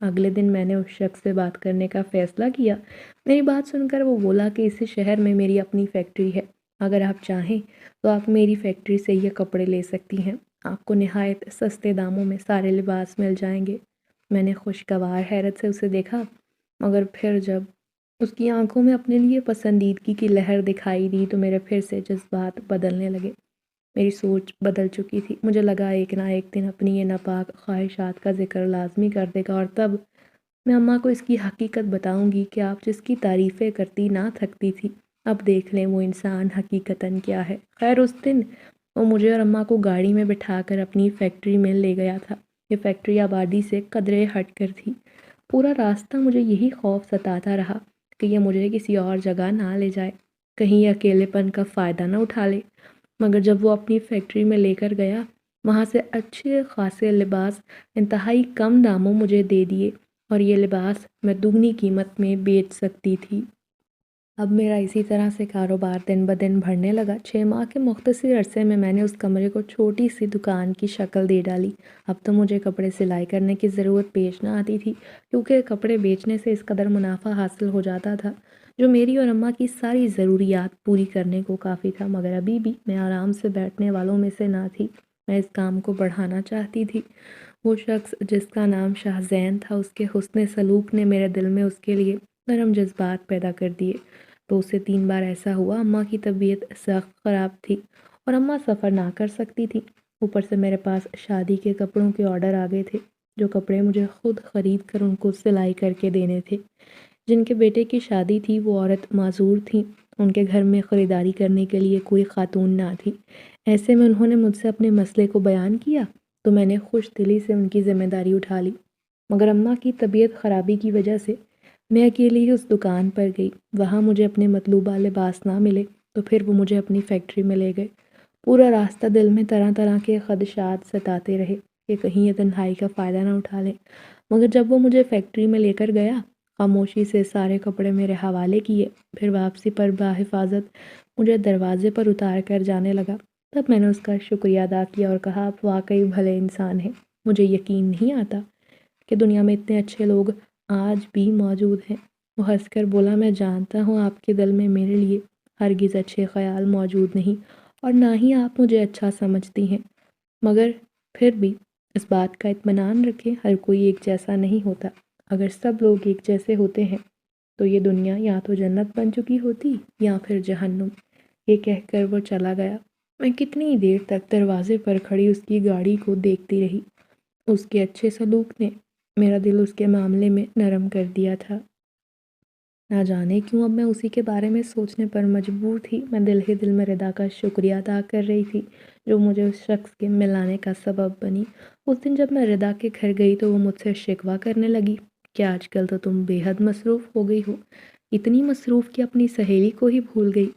اگلے دن میں نے اس شخص سے بات کرنے کا فیصلہ کیا۔ میری بات سن کر وہ بولا کہ اس شہر میں میری اپنی فیکٹری ہے، اگر آپ چاہیں تو آپ میری فیکٹری سے یہ کپڑے لے سکتی ہیں، آپ کو نہایت سستے داموں میں سارے لباس مل جائیں گے۔ میں نے خوشگوار حیرت سے اسے دیکھا، مگر پھر جب اس کی آنکھوں میں اپنے لیے پسندیدگی کی لہر دکھائی دی تو میرے پھر سے جذبات بدلنے لگے۔ میری سوچ بدل چکی تھی، مجھے لگا ایک نہ ایک دن اپنی یہ ناپاک خواہشات کا ذکر لازمی کر دے گا، اور تب میں اماں کو اس کی حقیقت بتاؤں گی کہ آپ جس کی تعریفیں کرتی نہ تھکتی تھی، اب دیکھ لیں وہ انسان حقیقتاً کیا ہے۔ خیر اس دن وہ مجھے اور اماں کو گاڑی میں بٹھا کر اپنی فیکٹری میں لے گیا تھا۔ یہ فیکٹری آبادی سے قدرے ہٹ کر تھی۔ پورا راستہ مجھے یہی خوف ستاتا رہا کہ یہ مجھے کسی اور جگہ نہ لے جائے، کہیں یہ اکیلے پن کا فائدہ نہ اٹھا لے۔ مگر جب وہ اپنی فیکٹری میں لے کر گیا، وہاں سے اچھے خاصے لباس انتہائی کم داموں مجھے دے دیے، اور یہ لباس میں دگنی قیمت میں بیچ سکتی تھی۔ اب میرا اسی طرح سے کاروبار دن بدن بڑھنے لگا۔ 6 ماہ کے مختصر عرصے میں میں نے اس کمرے کو چھوٹی سی دکان کی شکل دے ڈالی۔ اب تو مجھے کپڑے سلائی کرنے کی ضرورت پیش نہ آتی تھی، کیونکہ کپڑے بیچنے سے اس قدر منافع حاصل ہو جاتا تھا جو میری اور اماں کی ساری ضروریات پوری کرنے کو کافی تھا۔ مگر ابھی بھی میں آرام سے بیٹھنے والوں میں سے نہ تھی، میں اس کام کو بڑھانا چاہتی تھی۔ وہ شخص جس کا نام شاہ زین تھا، اس کے حسن سلوک نے میرے دل میں اس کے لیے نرم جذبات پیدا کر دیے۔ 2 سے 3 بار ایسا ہوا اماں کی طبیعت سخت خراب تھی اور اماں سفر نہ کر سکتی تھی۔ اوپر سے میرے پاس شادی کے کپڑوں کے آرڈر آ گئے تھے، جو کپڑے مجھے خود خرید کر ان کو سلائی کر کے دینے تھے۔ جن کے بیٹے کی شادی تھی وہ عورت معذور تھیں، ان کے گھر میں خریداری کرنے کے لیے کوئی خاتون نہ تھی۔ ایسے میں انہوں نے مجھ سے اپنے مسئلے کو بیان کیا تو میں نے خوش دلی سے ان کی ذمہ داری اٹھا لی۔ مگر اماں کی طبیعت خرابی کی وجہ سے میں اکیلی ہی اس دکان پر گئی۔ وہاں مجھے اپنے مطلوبہ لباس نہ ملے تو پھر وہ مجھے اپنی فیکٹری میں لے گئے۔ پورا راستہ دل میں طرح طرح کے خدشات ستاتے رہے کہ کہیں یہ تنہائی کا فائدہ نہ اٹھا لیں۔ مگر جب وہ مجھے فیکٹری میں لے کر گیا، خاموشی سے سارے کپڑے میرے حوالے کیے، پھر واپسی پر بحفاظت مجھے دروازے پر اتار کر جانے لگا۔ تب میں نے اس کا شکریہ ادا کیا اور کہا، آپ واقعی بھلے انسان ہیں، مجھے یقین نہیں آتا کہ دنیا میں اتنے اچھے لوگ آج بھی موجود ہیں۔ وہ ہنس کر بولا، میں جانتا ہوں آپ کے دل میں میرے لیے ہرگز اچھے خیال موجود نہیں، اور نہ ہی آپ مجھے اچھا سمجھتی ہیں، مگر پھر بھی اس بات کا اطمینان رکھیں، ہر کوئی ایک جیسا نہیں ہوتا۔ اگر سب لوگ ایک جیسے ہوتے ہیں تو یہ دنیا یا تو جنت بن چکی ہوتی یا پھر جہنم۔ یہ کہہ کر وہ چلا گیا۔ میں کتنی دیر تک دروازے پر کھڑی اس کی گاڑی کو دیکھتی رہی۔ اس کے اچھے سلوک نے میرا دل اس کے معاملے میں نرم کر دیا تھا۔ نہ جانے کیوں اب میں اسی کے بارے میں سوچنے پر مجبور تھی۔ میں دل ہی دل میں ردا کا شکریہ ادا کر رہی تھی جو مجھے اس شخص کے ملانے کا سبب بنی۔ اس دن جب میں ردا کے گھر گئی تو وہ مجھ سے شکوہ کرنے لگی کہ آج کل تو تم بے حد مصروف ہو گئی ہو، اتنی مصروف کہ اپنی سہیلی کو ہی بھول گئی۔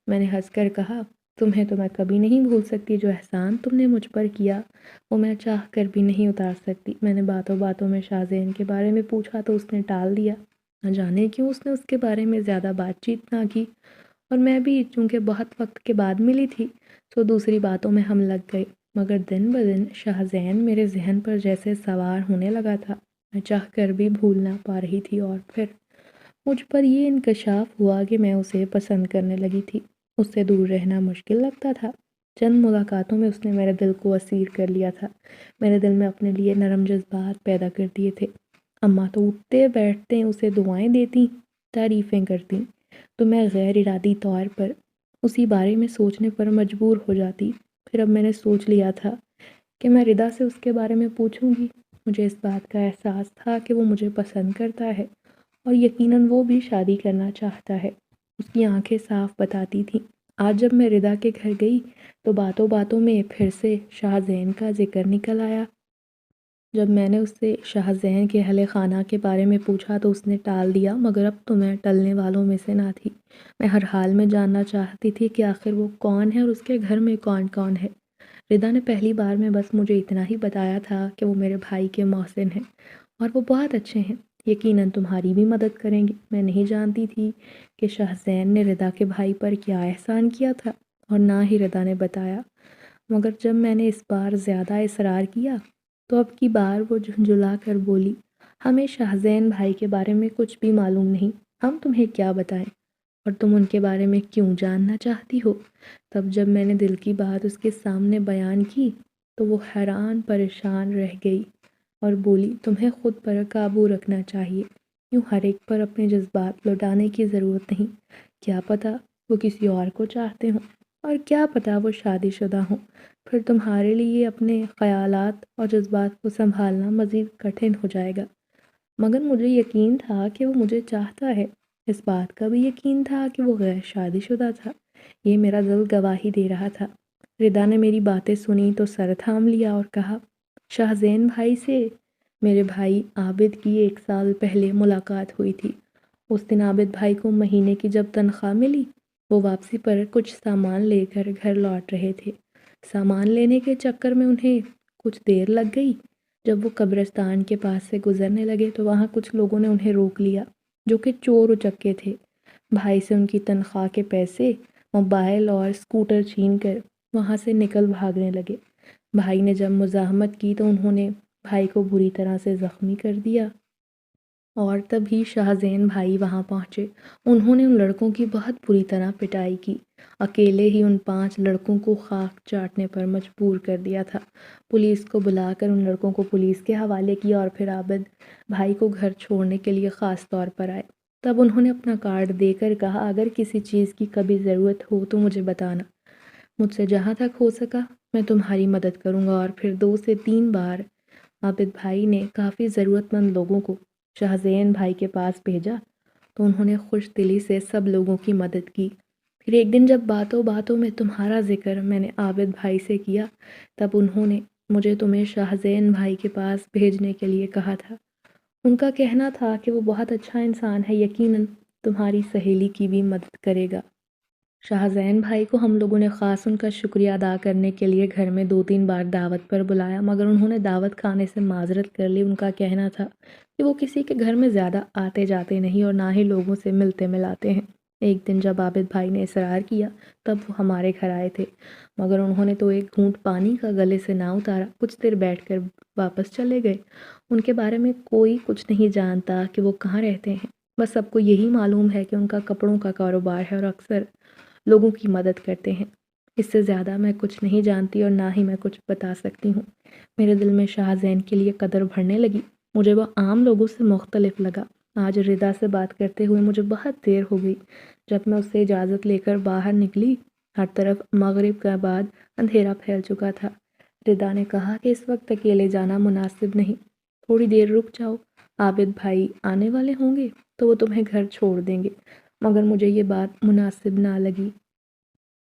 میں نے ہنس کر کہا، تمہیں تو میں کبھی نہیں بھول سکتی، جو احسان تم نے مجھ پر کیا وہ میں چاہ کر بھی نہیں اتار سکتی۔ میں نے باتوں باتوں میں شاہ زین کے بارے میں پوچھا تو اس نے ٹال دیا۔ نہ جانے کیوں اس نے اس کے بارے میں زیادہ بات چیت نہ کی، اور میں بھی چونکہ بہت وقت کے بعد ملی تھی تو دوسری باتوں میں ہم لگ گئے۔ مگر دن بدن شاہ زین میرے ذہن پر جیسے سوار ہونے لگا تھا، میں چاہ کر بھی بھول نہ پا رہی تھی، اور پھر مجھ پر یہ انکشاف ہوا کہ میں اسے پسند کرنے لگی تھی۔ اس سے دور رہنا مشکل لگتا تھا۔ چند ملاقاتوں میں اس نے میرے دل کو اسیر کر لیا تھا، میرے دل میں اپنے لیے نرم جذبات پیدا کر دیے تھے۔ اماں تو اٹھتے بیٹھتے اسے دعائیں دیتی، تعریفیں کرتی، تو میں غیر ارادی طور پر اسی بارے میں سوچنے پر مجبور ہو جاتی۔ پھر اب میں نے سوچ لیا تھا کہ میں ردا سے اس کے بارے میں پوچھوں گی۔ مجھے اس بات کا احساس تھا کہ وہ مجھے پسند کرتا ہے اور یقیناً وہ بھی شادی کرنا چاہتا ہے۔ اس کی آنکھیں صاف بتاتی تھیں۔ آج جب میں ردا کے گھر گئی تو باتوں باتوں میں پھر سے شاہ زین کا ذکر نکل آیا۔ جب میں نے اس سے شاہ زین کے اہل خانہ کے بارے میں پوچھا تو اس نے ٹال دیا، مگر اب تو میں ٹلنے والوں میں سے نہ تھی۔ میں ہر حال میں جاننا چاہتی تھی کہ آخر وہ کون ہے اور اس کے گھر میں کون کون ہے۔ ردا نے پہلی بار میں بس مجھے اتنا ہی بتایا تھا کہ وہ میرے بھائی کے محسن ہیں اور وہ بہت اچھے ہیں، یقیناً تمہاری بھی مدد کریں گے۔ میں نہیں جانتی تھی کہ شاہ زین نے ردا کے بھائی پر کیا احسان کیا تھا، اور نہ ہی ردا نے بتایا، مگر جب میں نے اس بار زیادہ اصرار کیا تو اب کی بار وہ جھنجھلا کر بولی، ہمیں شاہزین بھائی کے بارے میں کچھ بھی معلوم نہیں، ہم تمہیں کیا بتائیں؟ اور تم ان کے بارے میں کیوں جاننا چاہتی ہو؟ تب جب میں نے دل کی بات اس کے سامنے بیان کی تو وہ حیران پریشان رہ گئی اور بولی، تمہیں خود پر قابو رکھنا چاہیے، یوں ہر ایک پر اپنے جذبات لوٹانے کی ضرورت نہیں۔ کیا پتہ وہ کسی اور کو چاہتے ہوں، اور کیا پتہ وہ شادی شدہ ہوں، پھر تمہارے لیے اپنے خیالات اور جذبات کو سنبھالنا مزید کٹھن ہو جائے گا۔ مگر مجھے یقین تھا کہ وہ مجھے چاہتا ہے، اس بات کا بھی یقین تھا کہ وہ غیر شادی شدہ تھا، یہ میرا دل گواہی دے رہا تھا۔ ردا نے میری باتیں سنی تو سر تھام لیا اور کہا، شاہزین بھائی سے میرے بھائی عابد کی 1 سال پہلے ملاقات ہوئی تھی۔ اس دن عابد بھائی کو مہینے کی جب تنخواہ ملی، وہ واپسی پر کچھ سامان لے کر گھر لوٹ رہے تھے۔ سامان لینے کے چکر میں انہیں کچھ دیر لگ گئی۔ جب وہ قبرستان کے پاس سے گزرنے لگے تو وہاں کچھ لوگوں نے انہیں روک لیا جو کہ چور اچکے تھے۔ بھائی سے ان کی تنخواہ کے پیسے، موبائل اور اسکوٹر چھین کر وہاں سے نکل بھاگنے لگے۔ بھائی نے جب مزاحمت کی تو انہوں نے بھائی کو بری طرح سے زخمی کر دیا اور تبھی شاہزین بھائی وہاں پہنچے۔ انہوں نے ان لڑکوں کی بہت بری طرح پٹائی کی، اکیلے ہی ان 5 لڑکوں کو خاک چاٹنے پر مجبور کر دیا تھا۔ پولیس کو بلا کر ان لڑکوں کو پولیس کے حوالے کیا اور پھر عابد بھائی کو گھر چھوڑنے کے لیے خاص طور پر آئے۔ تب انہوں نے اپنا کارڈ دے کر کہا، اگر کسی چیز کی کبھی ضرورت ہو تو مجھے بتانا، مجھ سے جہاں تک ہو سکا میں تمہاری مدد کروں گا۔ اور پھر 2 سے 3 بار عابد بھائی نے کافی ضرورت مند لوگوں کو شاہزین بھائی کے پاس بھیجا تو انہوں نے خوش دلی سے سب لوگوں کی مدد کی۔ پھر ایک دن جب باتوں باتوں میں تمہارا ذکر میں نے عابد بھائی سے کیا، تب انہوں نے مجھے تمہیں شاہزین بھائی کے پاس بھیجنے کے لیے کہا تھا۔ ان کا کہنا تھا کہ وہ بہت اچھا انسان ہے، یقیناً تمہاری سہیلی کی بھی مدد کرے گا۔ شاہزین بھائی کو ہم لوگوں نے خاص ان کا شکریہ ادا کرنے کے لیے گھر میں 2-3 بار دعوت پر بلایا، مگر انہوں نے دعوت کھانے سے معذرت کر لی۔ ان کا کہنا تھا کہ وہ کسی کے گھر میں زیادہ آتے جاتے نہیں اور نہ ہی لوگوں سے ملتے ملاتے ہیں۔ ایک دن جب عابد بھائی نے اصرار کیا تب وہ ہمارے گھر آئے تھے، مگر انہوں نے تو ایک گھونٹ پانی کا گلے سے نہ اتارا، کچھ دیر بیٹھ کر واپس چلے گئے۔ ان کے بارے میں کوئی کچھ نہیں جانتا کہ وہ کہاں رہتے ہیں، بس سب کو یہی معلوم ہے کہ ان کا کپڑوں کا کاروبار ہے اور اکثر لوگوں کی مدد کرتے ہیں۔ اس سے زیادہ میں کچھ نہیں جانتی اور نہ ہی میں کچھ بتا سکتی ہوں۔ میرے دل میں شاہزین کے لیے قدر بڑھنے لگی، مجھے وہ عام لوگوں سے مختلف لگا۔ آج ردا سے بات کرتے ہوئے مجھے بہت دیر ہو گئی۔ جب میں اس سے اجازت لے کر باہر نکلی، ہر طرف مغرب کے بعد اندھیرا پھیل چکا تھا۔ ردا نے کہا کہ اس وقت اکیلے جانا مناسب نہیں، تھوڑی دیر رک جاؤ، عابد بھائی آنے والے ہوں گے تو وہ تمہیں گھر چھوڑ دیں گے۔ مگر مجھے یہ بات مناسب نہ لگی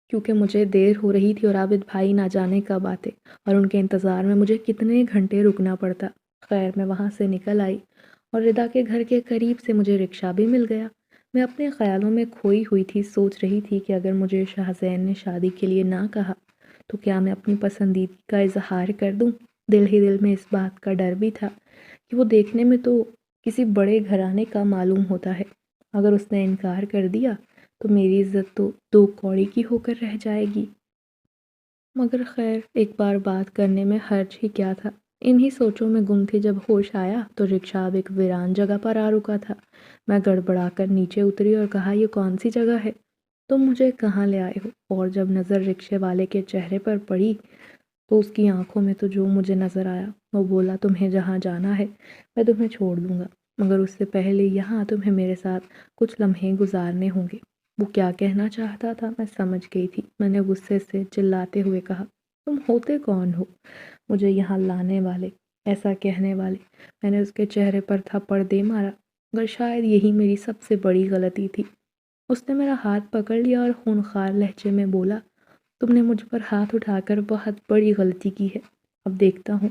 کیونکہ مجھے دیر ہو رہی تھی اور عابد بھائی نہ جانے کب آتے اور ان کے انتظار میں مجھے کتنے گھنٹے رکنا پڑتا۔ خیر میں وہاں سے نکل آئی اور ردا کے گھر کے قریب سے مجھے رکشہ بھی مل گیا۔ میں اپنے خیالوں میں کھوئی ہوئی تھی، سوچ رہی تھی کہ اگر مجھے شاہزین نے شادی کے لیے نہ کہا تو کیا میں اپنی پسندیدگی کا اظہار کر دوں؟ دل ہی دل میں اس بات کا ڈر بھی تھا کہ وہ دیکھنے میں تو کسی بڑے گھرانے کا معلوم ہوتا ہے، اگر اس نے انکار کر دیا تو میری عزت تو 2 کوڑی کی ہو کر رہ جائے گی۔ مگر خیر ایک بار بات کرنے میں حرج ہی کیا تھا۔ انہی سوچوں میں گم تھی، جب ہوش آیا تو رکشہ اب ایک ویران جگہ پر آ رکا تھا۔ میں گڑبڑا کر نیچے اتری اور کہا، یہ کون سی جگہ ہے؟ تم مجھے کہاں لے آئے ہو؟ اور جب نظر رکشے والے کے چہرے پر پڑی تو اس کی آنکھوں میں تو جو مجھے نظر آیا، وہ بولا، تمہیں جہاں جانا ہے میں تمہیں چھوڑ دوں گا، مگر اس سے پہلے یہاں تمہیں میرے ساتھ کچھ لمحے گزارنے ہوں گے۔ وہ کیا کہنا چاہتا تھا میں سمجھ گئی تھی۔ میں نے غصے سے چلاتے ہوئے کہا، تم ہوتے کون ہو مجھے یہاں لانے والے، ایسا کہنے والے؟ میں نے اس کے چہرے پر تھپڑ دے مارا، مگر شاید یہی میری سب سے بڑی غلطی تھی۔ اس نے میرا ہاتھ پکڑ لیا اور خونخوار لہجے میں بولا، تم نے مجھ پر ہاتھ اٹھا کر بہت بڑی غلطی کی ہے، اب دیکھتا ہوں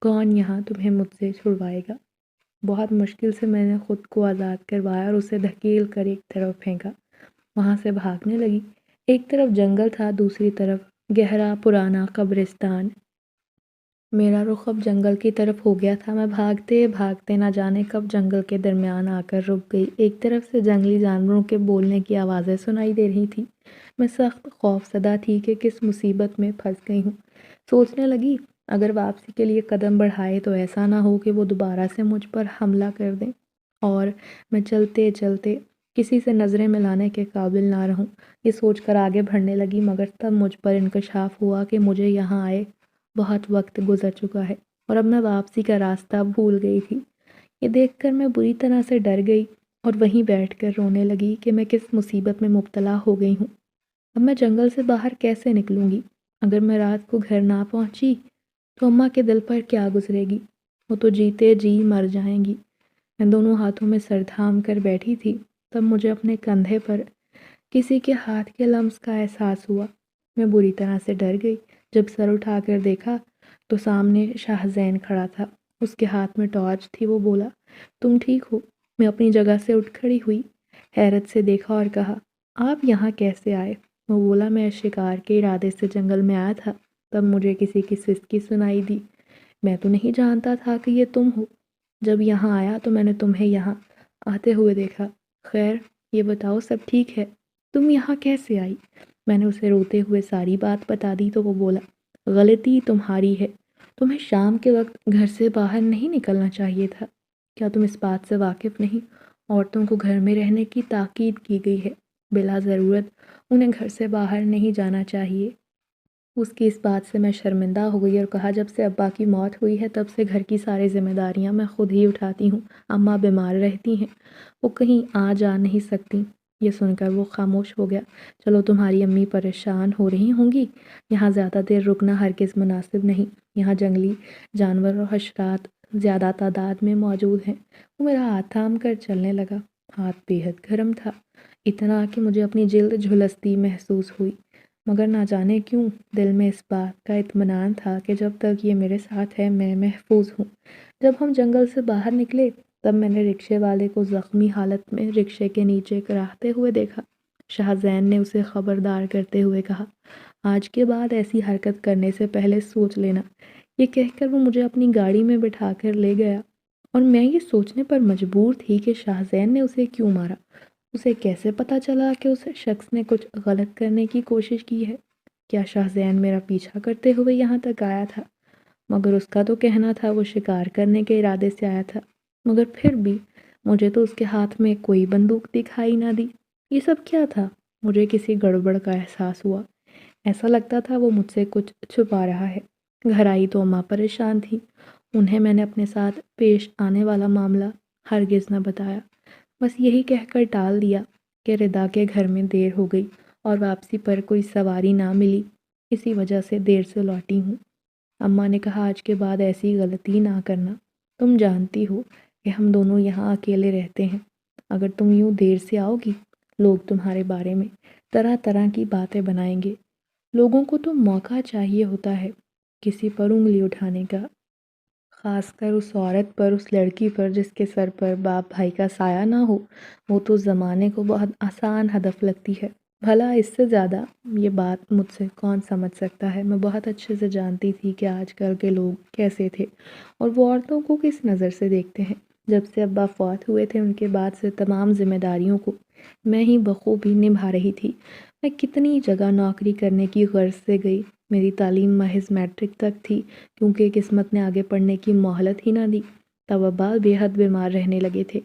کون یہاں تمہیں مجھ سے چھڑوائے گا۔ بہت مشکل سے میں نے خود کو آزاد کروایا اور اسے دھکیل کر ایک طرف پھینکا۔ وہاں سے بھاگنے لگی۔ ایک طرف جنگل تھا، دوسری طرف گہرا پرانا قبرستان۔ میرا رخ اب جنگل کی طرف ہو گیا تھا۔ میں بھاگتے بھاگتے نہ جانے کب جنگل کے درمیان آ کر رک گئی۔ ایک طرف سے جنگلی جانوروں کے بولنے کی آوازیں سنائی دے رہی تھیں۔ میں سخت خوف زدہ تھی کہ کس مصیبت میں پھنس گئی ہوں۔ سوچنے لگی اگر واپسی کے لیے قدم بڑھائے تو ایسا نہ ہو کہ وہ دوبارہ سے مجھ پر حملہ کر دیں اور میں چلتے چلتے کسی سے نظریں ملانے کے قابل نہ رہوں۔ یہ سوچ کر آگے بڑھنے لگی، مگر تب مجھ پر انکشاف ہوا کہ مجھے یہاں آئے بہت وقت گزر چکا ہے اور اب میں واپسی کا راستہ بھول گئی تھی۔ یہ دیکھ کر میں بری طرح سے ڈر گئی اور وہیں بیٹھ کر رونے لگی کہ میں کس مصیبت میں مبتلا ہو گئی ہوں۔ اب میں جنگل سے باہر کیسے نکلوں گی؟ اگر میں رات کو گھر نہ پہنچی تو اماں کے دل پر کیا گزرے گی؟ وہ تو جیتے جی مر جائیں گی۔ میں دونوں ہاتھوں میں سر تھام کر بیٹھی تھی، تب مجھے اپنے کندھے پر کسی کے ہاتھ کے لمس کا احساس ہوا۔ میں بری طرح سے ڈر گئی۔ جب سر اٹھا کر دیکھا تو سامنے شاہ زین کھڑا تھا، اس کے ہاتھ میں ٹارچ تھی۔ وہ بولا، تم ٹھیک ہو؟ میں اپنی جگہ سے اٹھ کھڑی ہوئی، حیرت سے دیکھا اور کہا، آپ یہاں کیسے آئے؟ وہ بولا، میں شکار کے ارادے سے جنگل میں آیا تھا، تب مجھے کسی کی سسکی سنائی دی۔ میں تو نہیں جانتا تھا کہ یہ تم ہو۔ جب یہاں آیا تو میں نے تمہیں یہاں آتے ہوئے دیکھا۔ خیر یہ بتاؤ سب ٹھیک ہے؟ تم یہاں کیسے آئی؟ میں نے اسے روتے ہوئے ساری بات بتا دی تو وہ بولا، غلطی تمہاری ہے، تمہیں شام کے وقت گھر سے باہر نہیں نکلنا چاہیے تھا۔ کیا تم اس بات سے واقف نہیں؟ عورتوں کو گھر میں رہنے کی تاکید کی گئی ہے، بلا ضرورت انہیں گھر سے باہر نہیں جانا چاہیے۔ اس کی اس بات سے میں شرمندہ ہو گئی اور کہا، جب سے ابا کی موت ہوئی ہے تب سے گھر کی ساری ذمہ داریاں میں خود ہی اٹھاتی ہوں۔ اماں بیمار رہتی ہیں، وہ کہیں آ جا نہیں سکتی۔ یہ سن کر وہ خاموش ہو گیا۔ چلو تمہاری امی پریشان ہو رہی ہوں گی، یہاں زیادہ دیر رکنا ہرگز مناسب نہیں، یہاں جنگلی جانور اور حشرات زیادہ تعداد میں موجود ہیں۔ وہ میرا ہاتھ تھام کر چلنے لگا۔ ہاتھ بے حد گرم تھا، اتنا کہ مجھے اپنی جلد جھلستی محسوس ہوئی، مگر نہ جانے کیوں دل میں اس بات کا اطمینان تھا کہ جب تک یہ میرے ساتھ ہے میں محفوظ ہوں۔ جب ہم جنگل سے باہر نکلے تب میں نے رکشے والے کو زخمی حالت میں رکشے کے نیچے کراہتے ہوئے دیکھا۔ شاہ زین نے اسے خبردار کرتے ہوئے کہا، آج کے بعد ایسی حرکت کرنے سے پہلے سوچ لینا۔ یہ کہہ کر وہ مجھے اپنی گاڑی میں بٹھا کر لے گیا اور میں یہ سوچنے پر مجبور تھی کہ شاہ زین نے اسے کیوں مارا۔ اسے کیسے پتہ چلا کہ اس شخص نے کچھ غلط کرنے کی کوشش کی ہے؟ کیا شاہ زین میرا پیچھا کرتے ہوئے یہاں تک آیا تھا؟ مگر اس کا تو کہنا تھا وہ شکار کرنے کے ارادے سے آیا تھا، مگر پھر بھی مجھے تو اس کے ہاتھ میں کوئی بندوق دکھائی نہ دی۔ یہ سب کیا تھا؟ مجھے کسی گڑبڑ کا احساس ہوا۔ ایسا لگتا تھا وہ مجھ سے کچھ چھپا رہا ہے۔ گھر آئی تو اماں پریشان تھی، انہیں میں نے اپنے ساتھ پیش آنے والا معاملہ ہرگز نہ بتایا، بس یہی کہہ کر ٹال دیا کہ ردا کے گھر میں دیر ہو گئی اور واپسی پر کوئی سواری نہ ملی، اسی وجہ سے دیر سے لوٹی ہوں۔ اماں نے کہا، آج کے بعد ایسی غلطی نہ کرنا، تم جانتی ہو کہ ہم دونوں یہاں اکیلے رہتے ہیں، اگر تم یوں دیر سے آؤ گی لوگ تمہارے بارے میں طرح طرح کی باتیں بنائیں گے۔ لوگوں کو تو موقع چاہیے ہوتا ہے کسی پر انگلی اٹھانے کا، خاص کر اس عورت پر، اس لڑکی پر جس کے سر پر باپ بھائی کا سایہ نہ ہو۔ وہ تو زمانے کو بہت آسان ہدف لگتی ہے۔ بھلا اس سے زیادہ یہ بات مجھ سے کون سمجھ سکتا ہے؟ میں بہت اچھے سے جانتی تھی کہ آج کل کے لوگ کیسے تھے اور وہ عورتوں کو کس نظر سے دیکھتے ہیں۔ جب سے ابا فوت ہوئے تھے ان کے بعد سے تمام ذمہ داریوں کو میں ہی بخوبی نبھا رہی تھی۔ میں کتنی جگہ نوکری کرنے کی غرض سے گئی، میری تعلیم محض میٹرک تک تھی کیونکہ قسمت نے آگے پڑھنے کی مہلت ہی نہ دی۔ تب ابا بے حد بیمار رہنے لگے تھے،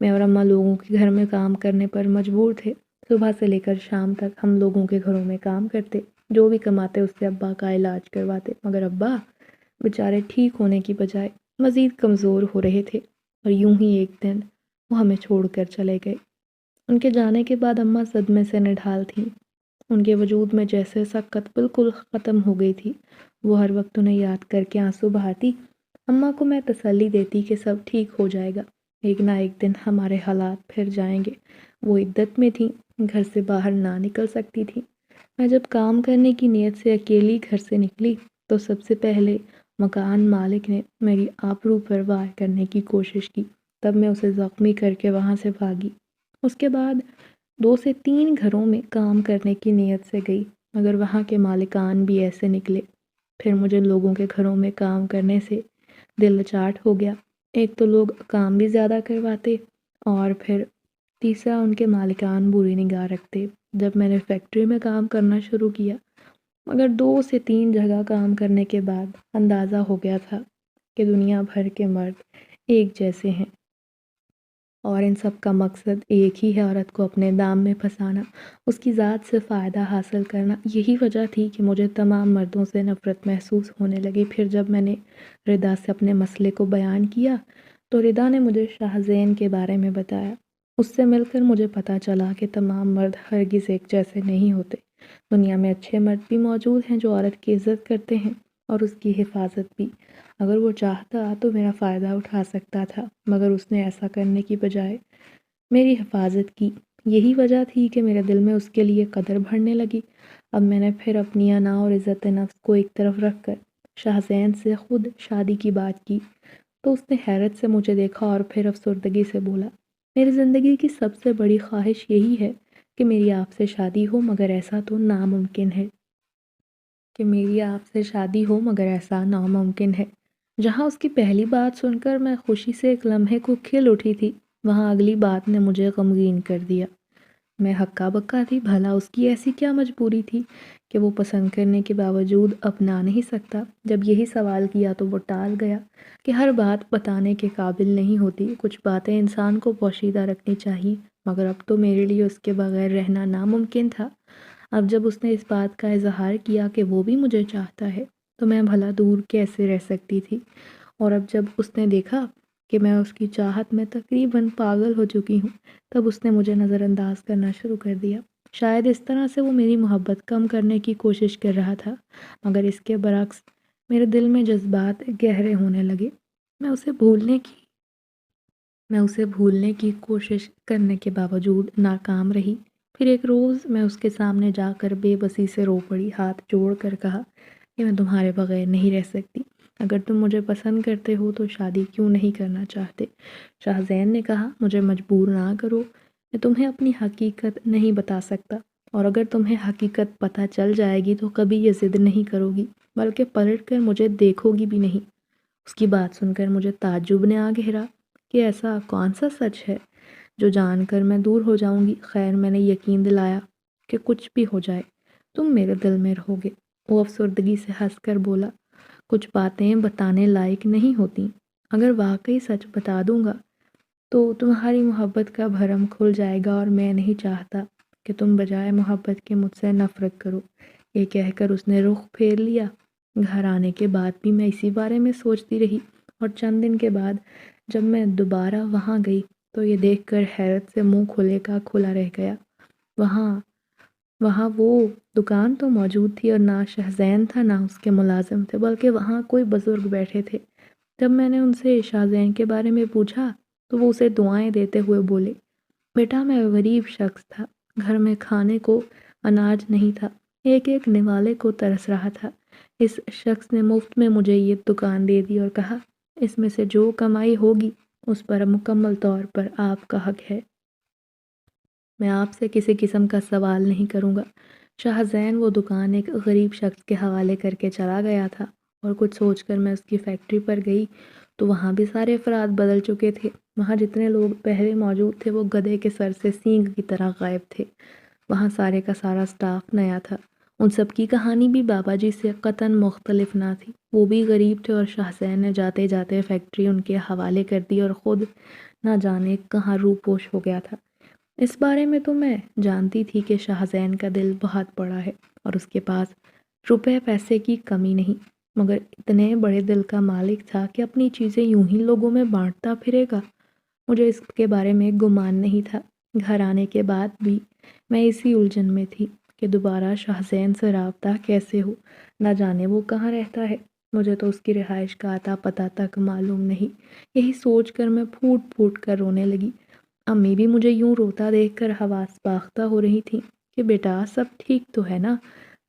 میں اور اماں لوگوں کے گھر میں کام کرنے پر مجبور تھے۔ صبح سے لے کر شام تک ہم لوگوں کے گھروں میں کام کرتے، جو بھی کماتے اس سے ابا کا علاج کرواتے، مگر ابا بیچارے ٹھیک ہونے کی بجائے مزید کمزور ہو رہے تھے اور یوں ہی ایک دن وہ ہمیں چھوڑ کر چلے گئے۔ ان کے جانے کے بعد اماں صدمے سے نڈھال تھیں، ان کے وجود میں جیسے سکت بالکل ختم ہو گئی تھی۔ وہ ہر وقت انہیں یاد کر کے آنسو بہاتی۔ اماں کو میں تسلی دیتی کہ سب ٹھیک ہو جائے گا، ایک نہ ایک دن ہمارے حالات پھر جائیں گے۔ وہ عدت میں تھیں، گھر سے باہر نہ نکل سکتی تھیں۔ میں جب کام کرنے کی نیت سے اکیلی گھر سے نکلی تو سب سے پہلے مکان مالک نے میری آبرو پر وار کرنے کی کوشش کی، تب میں اسے زخمی کر کے وہاں سے بھاگی۔ اس کے بعد 2 سے 3 گھروں میں کام کرنے کی نیت سے گئی، مگر وہاں کے مالکان بھی ایسے نکلے۔ پھر مجھے لوگوں کے گھروں میں کام کرنے سے دل چاٹ ہو گیا۔ ایک تو لوگ کام بھی زیادہ کرواتے اور پھر تیسرا ان کے مالکان بری نگاہ رکھتے۔ جب میں نے فیکٹری میں کام کرنا شروع کیا مگر 2 سے 3 جگہ کام کرنے کے بعد اندازہ ہو گیا تھا کہ دنیا بھر کے مرد ایک جیسے ہیں اور ان سب کا مقصد ایک ہی ہے، عورت کو اپنے دام میں پھنسانا، اس کی ذات سے فائدہ حاصل کرنا۔ یہی وجہ تھی کہ مجھے تمام مردوں سے نفرت محسوس ہونے لگی۔ پھر جب میں نے ردا سے اپنے مسئلے کو بیان کیا تو ردا نے مجھے شاہ زین کے بارے میں بتایا۔ اس سے مل کر مجھے پتہ چلا کہ تمام مرد ہرگز ایک جیسے نہیں ہوتے۔ دنیا میں اچھے مرد بھی موجود ہیں جو عورت کی عزت کرتے ہیں اور اس کی حفاظت بھی۔ اگر وہ چاہتا تو میرا فائدہ اٹھا سکتا تھا، مگر اس نے ایسا کرنے کی بجائے میری حفاظت کی۔ یہی وجہ تھی کہ میرے دل میں اس کے لیے قدر بڑھنے لگی۔ اب میں نے پھر اپنی انا اور عزت نفس کو ایک طرف رکھ کر شاہ زین سے خود شادی کی بات کی تو اس نے حیرت سے مجھے دیکھا اور پھر افسردگی سے بولا، میری زندگی کی سب سے بڑی خواہش یہی ہے کہ میری آپ سے شادی ہو، مگر ایسا تو ناممکن ہے جہاں اس کی پہلی بات سن کر میں خوشی سے ایک لمحے کو کھل اٹھی تھی، وہاں اگلی بات نے مجھے غمگین کر دیا۔ میں ہکا بکا تھی، بھلا اس کی ایسی کیا مجبوری تھی کہ وہ پسند کرنے کے باوجود اپنا نہیں سکتا؟ جب یہی سوال کیا تو وہ ٹال گیا کہ ہر بات بتانے کے قابل نہیں ہوتی، کچھ باتیں انسان کو پوشیدہ رکھنی چاہیے، مگر اب تو میرے لیے اس کے بغیر رہنا ناممکن تھا۔ اب جب اس نے اس بات کا اظہار کیا کہ وہ بھی مجھے چاہتا ہے تو میں بھلا دور کیسے رہ سکتی تھی؟ اور اب جب اس نے دیکھا کہ میں اس کی چاہت میں تقریباً پاگل ہو چکی ہوں، تب اس نے مجھے نظر انداز کرنا شروع کر دیا۔ شاید اس طرح سے وہ میری محبت کم کرنے کی کوشش کر رہا تھا، مگر اس کے برعکس میرے دل میں جذبات گہرے ہونے لگے۔ میں اسے بھولنے کی کوشش کرنے کے باوجود ناکام رہی۔ پھر ایک روز میں اس کے سامنے جا کر بے بسی سے رو پڑی، ہاتھ جوڑ کر کہا کہ میں تمہارے بغیر نہیں رہ سکتی۔ اگر تم مجھے پسند کرتے ہو تو شادی کیوں نہیں کرنا چاہتے؟ شاہ زین نے کہا، مجھے مجبور نہ کرو، میں تمہیں اپنی حقیقت نہیں بتا سکتا، اور اگر تمہیں حقیقت پتہ چل جائے گی تو کبھی یہ ضد نہیں کرو گی، بلکہ پلٹ کر مجھے دیکھو گی بھی نہیں۔ اس کی بات سن کر مجھے تعجب نے آ گھیرا کہ ایسا کون سا سچ ہے جو جان کر میں دور ہو جاؤں گی؟ خیر، میں نے یقین دلایا کہ کچھ بھی ہو جائے تم میرے دل میں رہو گے۔ وہ افسردگی سے ہنس کر بولا، کچھ باتیں بتانے لائق نہیں ہوتی، اگر واقعی سچ بتا دوں گا تو تمہاری محبت کا بھرم کھل جائے گا، اور میں نہیں چاہتا کہ تم بجائے محبت کے مجھ سے نفرت کرو۔ یہ کہہ کر اس نے رخ پھیر لیا۔ گھر آنے کے بعد بھی میں اسی بارے میں سوچتی رہی، اور چند دن کے بعد جب میں دوبارہ وہاں گئی تو یہ دیکھ کر حیرت سے منہ کھلے کا کھلا رہ گیا۔ وہاں وہ دکان تو موجود تھی، اور نہ شاہ زین تھا نہ اس کے ملازم تھے، بلکہ وہاں کوئی بزرگ بیٹھے تھے۔ جب میں نے ان سے شاہ زین کے بارے میں پوچھا تو وہ اسے دعائیں دیتے ہوئے بولے، بیٹا میں غریب شخص تھا، گھر میں کھانے کو اناج نہیں تھا، ایک ایک نوالے کو ترس رہا تھا۔ اس شخص نے مفت میں مجھے یہ دکان دے دی اور کہا، اس میں سے جو کمائی ہوگی اس پر مکمل طور پر آپ کا حق ہے، میں آپ سے کسی قسم کا سوال نہیں کروں گا۔ شاہ زین وہ دکان ایک غریب شخص کے حوالے کر کے چلا گیا تھا، اور کچھ سوچ کر میں اس کی فیکٹری پر گئی تو وہاں بھی سارے افراد بدل چکے تھے۔ وہاں جتنے لوگ پہلے موجود تھے وہ گدھے کے سر سے سینگ کی طرح غائب تھے۔ وہاں سارے کا سارا سٹاف نیا تھا۔ ان سب کی کہانی بھی بابا جی سے قطعاً مختلف نہ تھی۔ وہ بھی غریب تھے، اور شاہ زین نے جاتے جاتے فیکٹری ان کے حوالے کر دی اور خود نہ جانے کہاں روپوش ہو گیا تھا۔ اس بارے میں تو میں جانتی تھی کہ شاہ زین کا دل بہت بڑا ہے اور اس کے پاس روپے پیسے کی کمی نہیں، مگر اتنے بڑے دل کا مالک تھا کہ اپنی چیزیں یوں ہی لوگوں میں بانٹتا پھرے گا؟ مجھے اس کے بارے میں گمان نہیں تھا۔ گھر آنے کے بعد بھی میں اسی الجھن میں تھی کہ دوبارہ شاہ زین سے رابطہ کیسے ہو، نہ جانے وہ کہاں رہتا ہے، مجھے تو اس کی رہائش کا اتا پتہ تک معلوم نہیں۔ یہی سوچ کر میں پھوٹ پھوٹ کر رونے لگی۔ امی بھی مجھے یوں روتا دیکھ کر حواس باختہ ہو رہی تھی کہ بیٹا سب ٹھیک تو ہے نا،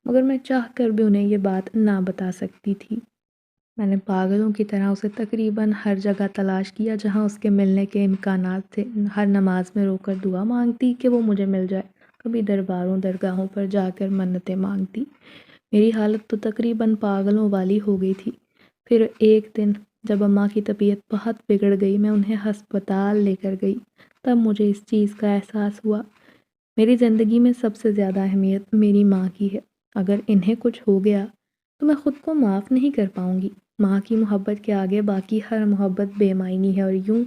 مگر میں چاہ کر بھی انہیں یہ بات نہ بتا سکتی تھی۔ میں نے پاگلوں کی طرح اسے تقریباً ہر جگہ تلاش کیا جہاں اس کے ملنے کے امکانات تھے۔ ہر نماز میں رو کر دعا مانگتی کہ وہ مجھے مل جائے، کبھی درباروں درگاہوں پر جا کر منتیں مانگتی۔ میری حالت تو تقریباً پاگلوں والی ہو گئی تھی۔ پھر ایک دن جب اماں کی طبیعت بہت بگڑ گئی، میں انہیں ہسپتال لے کر گئی، تب مجھے اس چیز کا احساس ہوا، میری زندگی میں سب سے زیادہ اہمیت میری ماں کی ہے۔ اگر انہیں کچھ ہو گیا تو میں خود کو معاف نہیں کر پاؤں گی۔ ماں کی محبت کے آگے باقی ہر محبت بے معنی ہے، اور یوں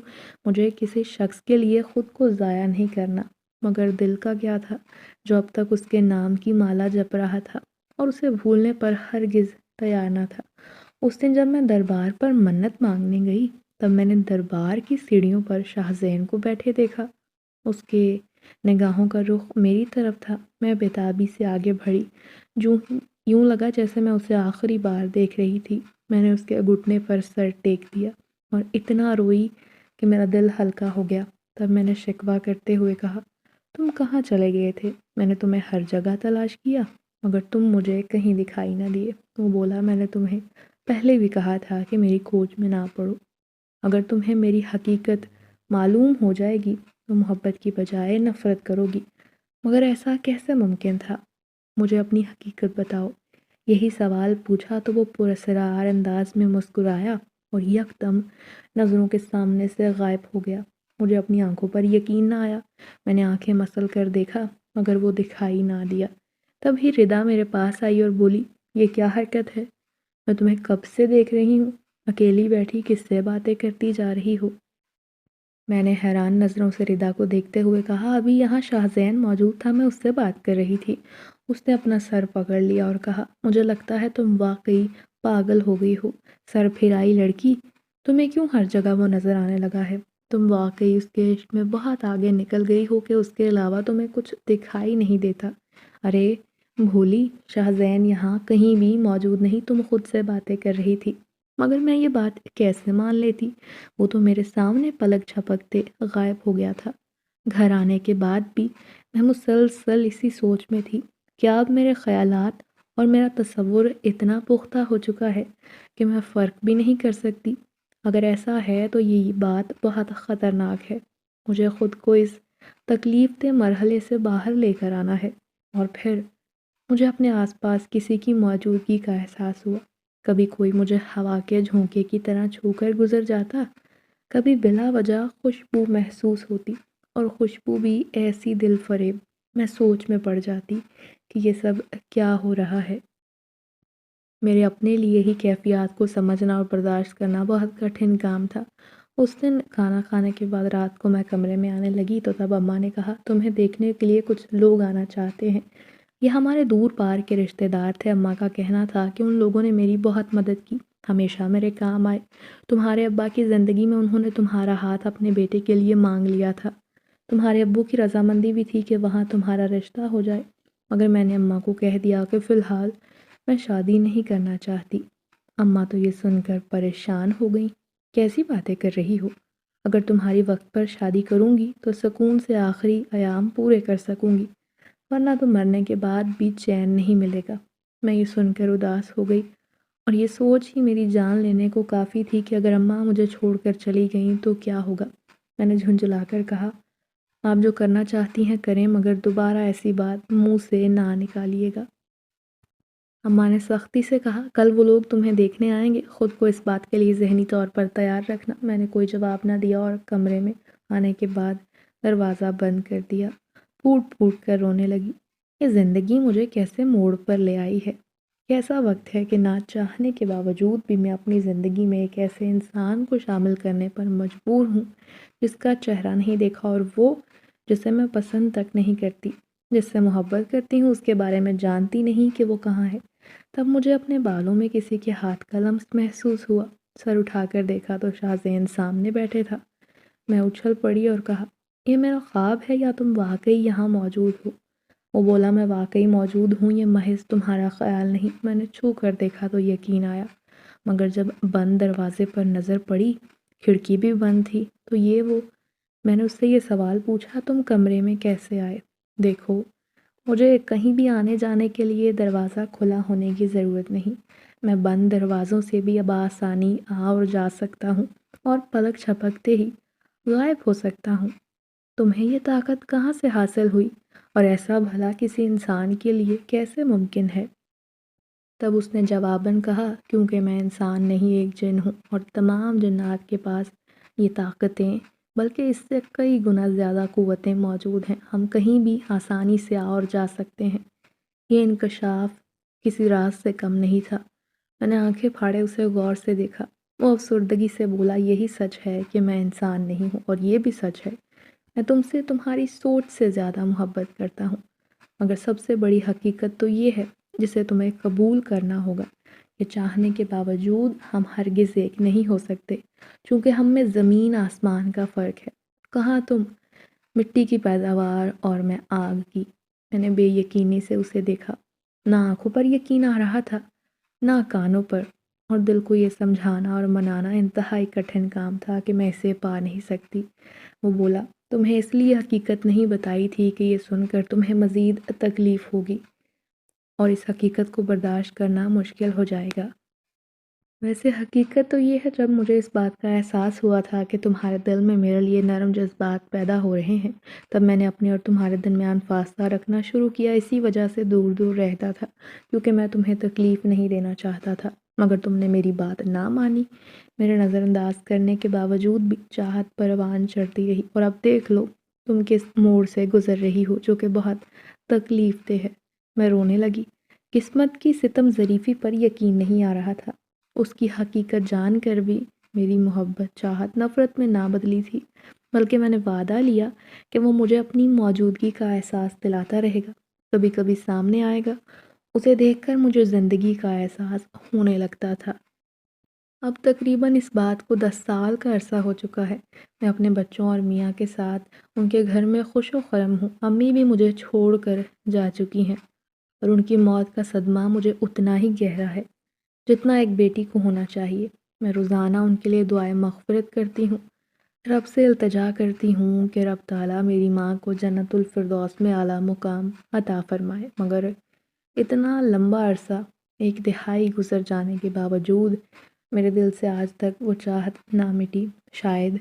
مجھے کسی شخص کے لیے خود کو ضائع نہیں کرنا۔ مگر دل کا کیا تھا جو اب تک اس کے نام کی مالا جپ رہا تھا اور اسے بھولنے پر ہرگز تیار نہ تھا۔ اس دن جب میں دربار پر منت مانگنے گئی، تب میں نے دربار کی سیڑھیوں پر شاہ زین کو بیٹھے دیکھا۔ اس کے نگاہوں کا رخ میری طرف تھا۔ میں بےتابی سے آگے بڑھی، یوں لگا جیسے میں اسے آخری بار دیکھ رہی تھی۔ میں نے اس کے گھٹنے پر سر ٹیک دیا اور اتنا روئی کہ میرا دل ہلکا ہو گیا۔ تب میں نے شکوہ کرتے ہوئے کہا، تم کہاں چلے گئے تھے؟ میں نے تمہیں ہر جگہ تلاش کیا مگر تم مجھے کہیں دکھائی نہ دیے۔ وہ بولا، میں نے تمہیں پہلے بھی کہا تھا کہ میری کھوج میں نہ پڑو۔ اگر تمہیں میری حقیقت معلوم ہو جائے گی تو محبت کی بجائے نفرت کرو گی، مگر ایسا کیسے ممکن تھا؟ مجھے اپنی حقیقت بتاؤ۔ یہی سوال پوچھا تو وہ پراسرار انداز میں مسکرایا اور یکدم نظروں کے سامنے سے غائب ہو گیا۔ مجھے اپنی آنکھوں پر یقین نہ آیا۔ میں نے آنکھیں مسل کر دیکھا مگر وہ دکھائی نہ دیا۔ تبھی ردا میرے پاس آئی اور بولی، یہ کیا حرکت ہے؟ میں تمہیں کب سے دیکھ رہی ہوں، اکیلی بیٹھی کس سے باتیں کرتی جا رہی ہو؟ میں نے حیران نظروں سے ردا کو دیکھتے ہوئے کہا، ابھی یہاں شاہ زین موجود تھا، میں اس سے بات کر رہی تھی۔ اس نے اپنا سر پکڑ لیا اور کہا، مجھے لگتا ہے تم واقعی پاگل ہو گئی ہو، سر پھرائی لڑکی۔ تمہیں کیوں ہر جگہ وہ نظر آنے لگا ہے؟ تم واقعی اس کے عشق میں بہت آگے نکل گئی ہو کہ اس کے علاوہ تمہیں کچھ دکھائی نہیں دیتا۔ ارے بھولی، شاہ زین یہاں کہیں بھی موجود نہیں، تم خود سے باتیں کر رہی تھی۔ مگر میں یہ بات کیسے مان لیتی؟ وہ تو میرے سامنے پلک جھپکتے غائب ہو گیا تھا۔ گھر آنے کے بعد بھی میں مسلسل اسی سوچ میں تھی، کیا اب میرے خیالات اور میرا تصور اتنا پختہ ہو چکا ہے کہ میں فرق بھی نہیں کر سکتی؟ اگر ایسا ہے تو یہ بات بہت خطرناک ہے۔ مجھے خود کو اس تکلیف دہ مرحلے سے باہر لے کر آنا ہے۔ اور پھر مجھے اپنے آس پاس کسی کی موجودگی کا احساس ہوا۔ کبھی کوئی مجھے ہوا کے جھونکے کی طرح چھو کر گزر جاتا، کبھی بلا وجہ خوشبو محسوس ہوتی، اور خوشبو بھی ایسی دل فریب۔ میں سوچ میں پڑ جاتی کہ یہ سب کیا ہو رہا ہے۔ میرے اپنے لیے ہی کیفیات کو سمجھنا اور برداشت کرنا بہت کٹھن کام تھا۔ اس دن کھانا کھانے کے بعد رات کو میں کمرے میں آنے لگی تو تب اماں نے کہا، تمہیں دیکھنے کے لیے کچھ لوگ آنا چاہتے ہیں۔ یہ ہمارے دور پار کے رشتہ دار تھے۔ اماں کا کہنا تھا کہ ان لوگوں نے میری بہت مدد کی، ہمیشہ میرے کام آئے۔ تمہارے ابا کی زندگی میں انہوں نے تمہارا ہاتھ اپنے بیٹے کے لیے مانگ لیا تھا۔ تمہارے ابو کی رضامندی بھی تھی کہ وہاں تمہارا رشتہ ہو جائے، مگر میں نے اماں کو کہہ دیا کہ فی الحال میں شادی نہیں کرنا چاہتی۔ اماں تو یہ سن کر پریشان ہو گئیں۔ کیسی باتیں کر رہی ہو؟ اگر تمہاری وقت پر شادی کروں گی تو سکون سے آخری ایام پورے کر سکوں گی، ورنہ تو مرنے کے بعد بھی چین نہیں ملے گا۔ میں یہ سن کر اداس ہو گئی، اور یہ سوچ ہی میری جان لینے کو کافی تھی کہ اگر اماں مجھے چھوڑ کر چلی گئیں تو کیا ہوگا۔ میں نے جھنجھلا کر کہا، آپ جو کرنا چاہتی ہیں کریں، مگر دوبارہ ایسی بات منہ سے نہ نکالیے گا۔ اماں نے سختی سے کہا، کل وہ لوگ تمہیں دیکھنے آئیں گے، خود کو اس بات کے لیے ذہنی طور پر تیار رکھنا۔ میں نے کوئی جواب نہ دیا اور کمرے میں آنے کے بعد دروازہ بند کر دیا۔ پھوٹ پھوٹ کر رونے لگی۔ یہ زندگی مجھے کیسے موڑ پر لے آئی ہے؟ کیسا وقت ہے کہ نہ چاہنے کے باوجود بھی میں اپنی زندگی میں ایک ایسے انسان کو شامل کرنے پر مجبور ہوں جس کا چہرہ نہیں دیکھا، اور وہ جسے میں پسند تک نہیں کرتی، جس سے محبت کرتی ہوں اس کے بارے میں جانتی نہیں کہ وہ کہاں ہے۔ تب مجھے اپنے بالوں میں کسی کے ہاتھ کا لمس محسوس ہوا۔ سر اٹھا کر دیکھا تو شاہ زین سامنے بیٹھے تھا۔ میں اچھل پڑی اور کہا، یہ میرا خواب ہے یا تم واقعی یہاں موجود ہو؟ وہ بولا، میں واقعی موجود ہوں، یہ محض تمہارا خیال نہیں۔ میں نے چھو کر دیکھا تو یقین آیا، مگر جب بند دروازے پر نظر پڑی، کھڑکی بھی بند تھی، تو میں نے اس سے یہ سوال پوچھا، تم کمرے میں کیسے آئے؟ دیکھو، مجھے کہیں بھی آنے جانے کے لیے دروازہ کھلا ہونے کی ضرورت نہیں۔ میں بند دروازوں سے بھی بآسانی آ اور جا سکتا ہوں، اور پلک جھپکتے ہی غائب ہو سکتا ہوں۔ تمہیں یہ طاقت کہاں سے حاصل ہوئی، اور ایسا بھلا کسی انسان کے لیے کیسے ممکن ہے؟ تب اس نے جواباً کہا، کیونکہ میں انسان نہیں ایک جن ہوں، اور تمام جنات کے پاس یہ طاقتیں بلکہ اس سے کئی گنا زیادہ قوتیں موجود ہیں۔ ہم کہیں بھی آسانی سے آ اور جا سکتے ہیں۔ یہ انکشاف کسی راز سے کم نہیں تھا۔ میں نے آنکھیں پھاڑے اسے غور سے دیکھا۔ وہ افسردگی سے بولا، یہی سچ ہے کہ میں انسان نہیں ہوں، اور یہ بھی سچ ہے میں تم سے تمہاری سوچ سے زیادہ محبت کرتا ہوں، مگر سب سے بڑی حقیقت تو یہ ہے جسے تمہیں قبول کرنا ہوگا کہ چاہنے کے باوجود ہم ہرگز ایک نہیں ہو سکتے، چونکہ ہم میں زمین آسمان کا فرق ہے۔ کہاں تم مٹی کی پیداوار اور میں آگ کی۔ میں نے بے یقینی سے اسے دیکھا۔ نہ آنکھوں پر یقین آ رہا تھا، نہ کانوں پر، اور دل کو یہ سمجھانا اور منانا انتہائی کٹھن کام تھا کہ میں اسے پا نہیں سکتی۔ وہ بولا، تمہیں اس لیے حقیقت نہیں بتائی تھی کہ یہ سن کر تمہیں مزید تکلیف ہوگی اور اس حقیقت کو برداشت کرنا مشکل ہو جائے گا۔ ویسے حقیقت تو یہ ہے، جب مجھے اس بات کا احساس ہوا تھا کہ تمہارے دل میں میرے لیے نرم جذبات پیدا ہو رہے ہیں، تب میں نے اپنے اور تمہارے درمیان فاصلہ رکھنا شروع کیا۔ اسی وجہ سے دور دور رہتا تھا، کیونکہ میں تمہیں تکلیف نہیں دینا چاہتا تھا، مگر تم نے میری بات نہ مانی۔ میرے نظر انداز کرنے کے باوجود بھی چاہت پروان چڑھتی رہی، اور اب دیکھ لو تم کس موڑ سے گزر رہی ہو جو کہ بہت تکلیف دہ ہے۔ میں رونے لگی۔ قسمت کی ستم ظریفی پر یقین نہیں آ رہا تھا۔ اس کی حقیقت جان کر بھی میری محبت چاہت نفرت میں نہ بدلی تھی، بلکہ میں نے وعدہ لیا کہ وہ مجھے اپنی موجودگی کا احساس دلاتا رہے گا، کبھی کبھی سامنے آئے گا۔ اسے دیکھ کر مجھے زندگی کا احساس ہونے لگتا تھا۔ اب تقریباً اس بات کو 10 سال کا عرصہ ہو چکا ہے۔ میں اپنے بچوں اور میاں کے ساتھ ان کے گھر میں خوش و خرم ہوں۔ امی بھی مجھے چھوڑ کر جا چکی ہیں، اور ان کی موت کا صدمہ مجھے اتنا ہی گہرا ہے جتنا ایک بیٹی کو ہونا چاہیے۔ میں روزانہ ان کے لیے دعائیں مغفرت کرتی ہوں، رب سے التجا کرتی ہوں کہ رب تعالیٰ میری ماں کو جنت الفردوس میں اعلیٰ مقام عطا فرمائے، مگر اتنا لمبا عرصہ، 1 دہائی گزر جانے کے باوجود میرے دل سے آج تک وہ چاہت نہ مٹی۔ شاید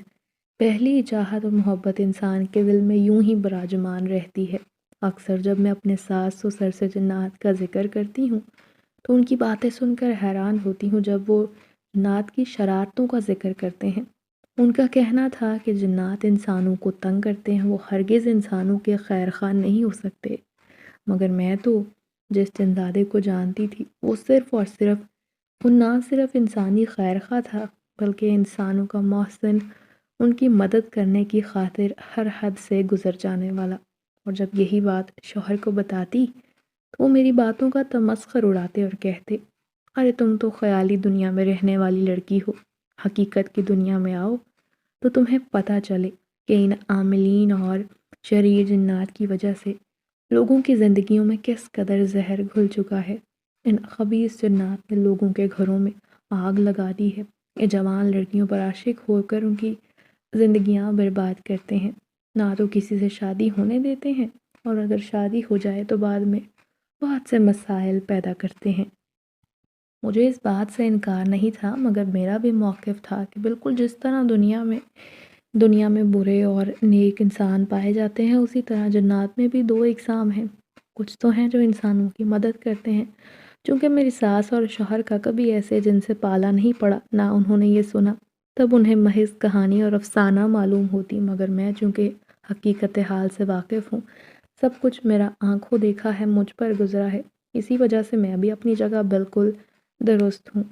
پہلی چاہت اور محبت انسان کے دل میں یوں ہی براجمان رہتی ہے۔ اکثر جب میں اپنے ساس سسر سے جنات کا ذکر کرتی ہوں تو ان کی باتیں سن کر حیران ہوتی ہوں۔ جب وہ جنات کی شرارتوں کا ذکر کرتے ہیں، ان کا کہنا تھا کہ جنات انسانوں کو تنگ کرتے ہیں، وہ ہرگز انسانوں کے خیر خواہ نہیں ہو سکتے، مگر میں تو جس جنزادے کو جانتی تھی وہ صرف اور صرف، وہ نہ صرف انسانی خیر خواہ تھا بلکہ انسانوں کا محسن، ان کی مدد کرنے کی خاطر ہر حد سے گزر جانے والا۔ اور جب یہی بات شوہر کو بتاتی تو وہ میری باتوں کا تمسخر اڑاتے اور کہتے، ارے تم تو خیالی دنیا میں رہنے والی لڑکی ہو، حقیقت کی دنیا میں آؤ تو تمہیں پتہ چلے کہ ان عاملین اور شریر جنات کی وجہ سے لوگوں کی زندگیوں میں کس قدر زہر گھل چکا ہے۔ ان خبیث جنات نے لوگوں کے گھروں میں آگ لگا دی ہے، یہ جوان لڑکیوں پر عاشق ہو کر ان کی زندگیاں برباد کرتے ہیں، نہ تو کسی سے شادی ہونے دیتے ہیں، اور اگر شادی ہو جائے تو بعد میں بہت سے مسائل پیدا کرتے ہیں۔ مجھے اس بات سے انکار نہیں تھا، مگر میرا بھی موقف تھا کہ بالکل جس طرح دنیا میں برے اور نیک انسان پائے جاتے ہیں، اسی طرح جنات میں بھی 2 اقسام ہیں۔ کچھ تو ہیں جو انسانوں کی مدد کرتے ہیں۔ چونکہ میری ساس اور شوہر کا کبھی ایسے جن سے پالا نہیں پڑا، نہ انہوں نے یہ سنا، تب انہیں محض کہانی اور افسانہ معلوم ہوتی، مگر میں چونکہ حقیقت حال سے واقف ہوں، سب کچھ میرا آنکھوں دیکھا ہے، مجھ پر گزرا ہے، اسی وجہ سے میں بھی اپنی جگہ بالکل درست ہوں۔